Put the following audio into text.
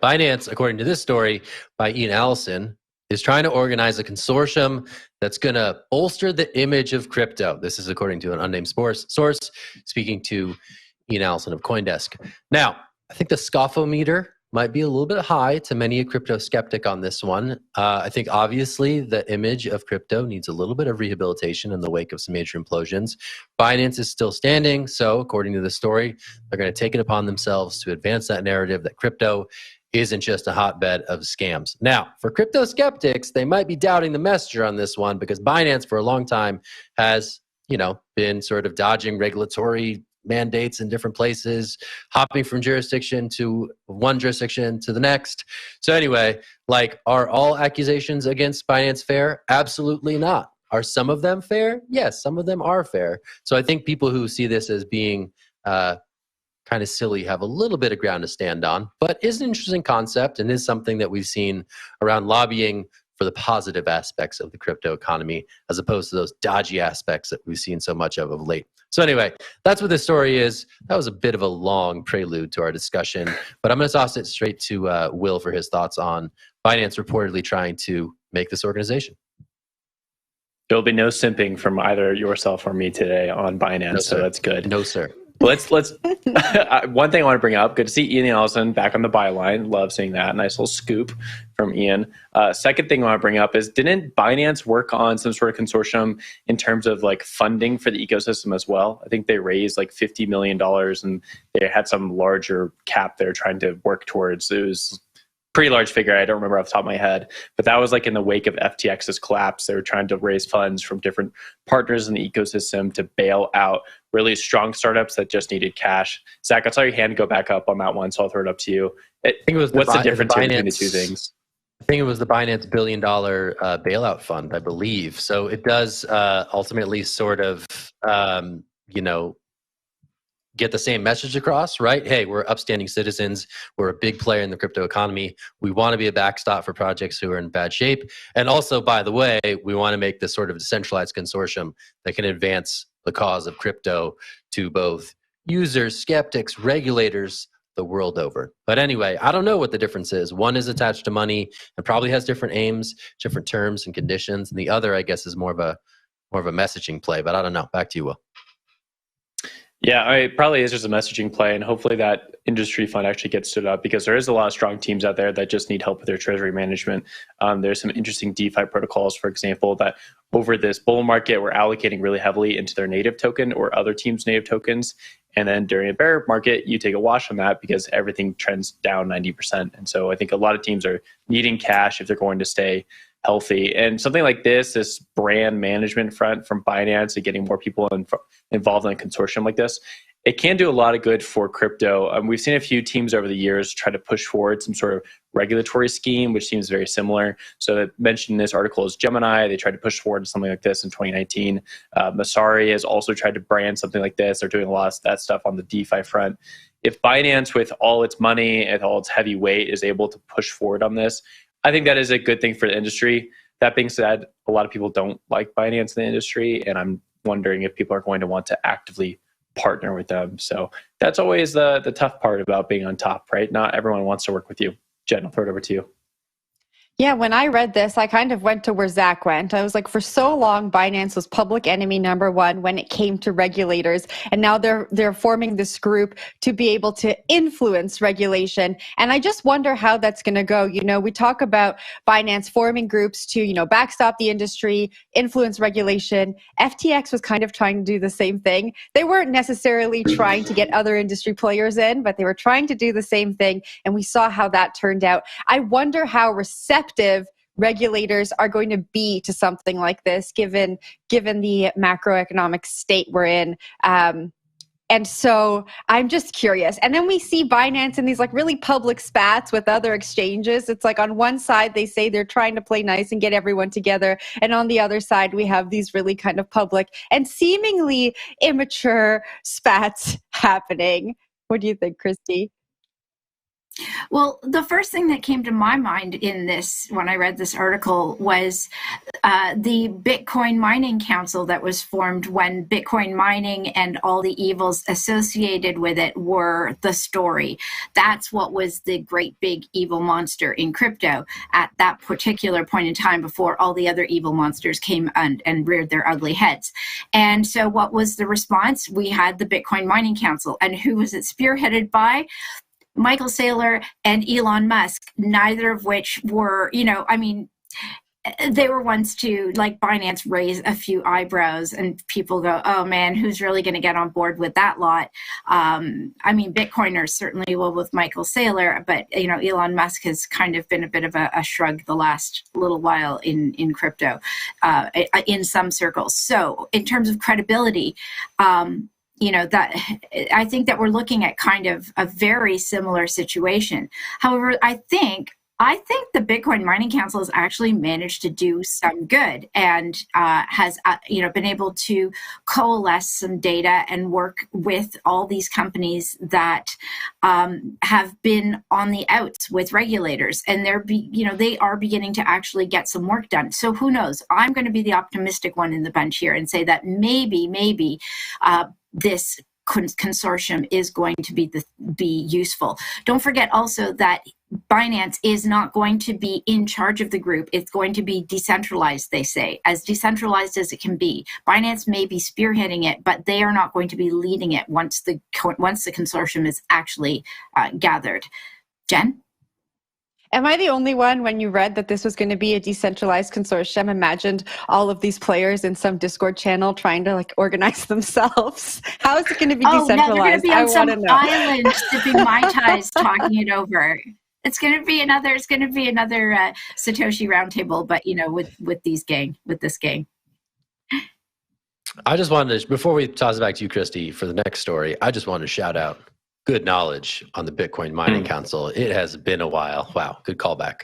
Binance, according to this story by Ian Allison, is trying to organize a consortium that's going to bolster the image of crypto. This is according to an unnamed source speaking to Ian Allison of CoinDesk. Now, I think the scoffometer might be a little bit high to many a crypto skeptic on this one. I think obviously the image of crypto needs a little bit of rehabilitation in the wake of some major implosions. Binance is still standing, so according to the story, they're going to take it upon themselves to advance that narrative that crypto isn't just a hotbed of scams. Now, for crypto skeptics, they might be doubting the messenger on this one because Binance for a long time has, been sort of dodging regulatory mandates in different places, hopping from jurisdiction to one jurisdiction to the next. So anyway, are all accusations against Binance fair? Absolutely not. Are some of them fair? Yes, some of them are fair. So I think people who see this as being kind of silly have a little bit of ground to stand on, but is an interesting concept and is something that we've seen around lobbying for the positive aspects of the crypto economy, as opposed to those dodgy aspects that we've seen so much of late. So anyway, that's what this story is. That was a bit of a long prelude to our discussion, but I'm going to toss it straight to Will for his thoughts on Binance reportedly trying to make this organization. There'll be no simping from either yourself or me today on Binance, so that's good. No, sir. Let's one thing I want to bring up, good to see Ian Allison back on the byline. Love seeing that. Nice little scoop from Ian. Second thing I want to bring up is, didn't Binance work on some sort of consortium in terms of funding for the ecosystem as well? I think they raised $50 million and they had some larger cap they're trying to work towards. It was pretty large figure. I don't remember off the top of my head, but that was in the wake of FTX's collapse. They were trying to raise funds from different partners in the ecosystem to bail out really strong startups that just needed cash. Zach, I saw your hand go back up on that one, so I'll throw it up to you. I think it was what's the difference between the two things? I think it was the Binance $1 billion bailout fund, I believe. So it does ultimately sort of, get the same message across, right? Hey, we're upstanding citizens. We're a big player in the crypto economy. We want to be a backstop for projects who are in bad shape. And also, by the way, we want to make this sort of decentralized consortium that can advance the cause of crypto to both users, skeptics, regulators, the world over. But anyway, I don't know what the difference is. One is attached to money and probably has different aims, different terms and conditions. And the other, I guess, is more of a messaging play. But I don't know. Back to you, Will. Yeah, it probably is just a messaging play, and hopefully that industry fund actually gets stood up, because there is a lot of strong teams out there that just need help with their treasury management. There's some interesting DeFi protocols, for example, that over this bull market were allocating really heavily into their native token or other teams' native tokens. And then during a bear market, you take a wash on that because everything trends down 90%. And so I think a lot of teams are needing cash if they're going to stay healthy. And something like this brand management front from Binance and getting more people involved in a consortium like this, it can do a lot of good for crypto. We've seen a few teams over the years try to push forward some sort of regulatory scheme, which seems very similar. So mentioned in this article is Gemini. They tried to push forward something like this in 2019. Masari has also tried to brand something like this. They're doing a lot of that stuff on the DeFi front. If Binance, with all its money and all its heavy weight, is able to push forward on this, I think that is a good thing for the industry. That being said, a lot of people don't like Binance in the industry, and I'm wondering if people are going to want to actively partner with them. So that's always the tough part about being on top, right? Not everyone wants to work with you. Jen, I'll throw it over to you. Yeah, when I read this, I kind of went to where Zach went. I was like, for so long, Binance was public enemy number one when it came to regulators. And now they're forming this group to be able to influence regulation. And I just wonder how that's going to go. We talk about Binance forming groups to, backstop the industry, influence regulation. FTX was kind of trying to do the same thing. They weren't necessarily trying to get other industry players in, but they were trying to do the same thing. And we saw how that turned out. I wonder how receptive regulators are going to be to something like this, given the macroeconomic state we're in. And so I'm just curious. And then we see Binance in these really public spats with other exchanges. It's on one side, they say they're trying to play nice and get everyone together. And on the other side, we have these really kind of public and seemingly immature spats happening. What do you think, Christy? Well, the first thing that came to my mind in this, when I read this article, was the Bitcoin Mining Council that was formed when Bitcoin mining and all the evils associated with it were the story. That's what was the great big evil monster in crypto at that particular point in time, before all the other evil monsters came and reared their ugly heads. And so what was the response? We had the Bitcoin Mining Council. And who was it spearheaded by? Michael Saylor and Elon Musk, neither of which were, they were ones to, like Binance, raise a few eyebrows and people go, oh man, who's really going to get on board with that lot? Bitcoiners certainly will with Michael Saylor, but, Elon Musk has kind of been a bit of a shrug the last little while in crypto, in some circles. So in terms of credibility, that I think that we're looking at kind of a very similar situation. However, I think the Bitcoin Mining Council has actually managed to do some good and has been able to coalesce some data and work with all these companies that have been on the outs with regulators, and they are beginning to actually get some work done. So who knows? I'm going to be the optimistic one in the bunch here and say that maybe this consortium is going to be useful. Don't forget also that Binance is not going to be in charge of the group. It's going to be decentralized, they say, as decentralized as it can be. Binance may be spearheading it, but they are not going to be leading it once the consortium is actually gathered. Jen? Am I the only one, when you read that this was going to be a decentralized consortium, imagined all of these players in some Discord channel trying to organize themselves? How is it going to be decentralized? No, they're going to be on some island sipping Mai Tais talking it over. It's going to be another Satoshi roundtable, but with this gang. I just wanted to, before we toss it back to you, Christy, for the next story, I just wanted to shout out good knowledge on the Bitcoin Mining Council. It has been a while. Wow, good callback.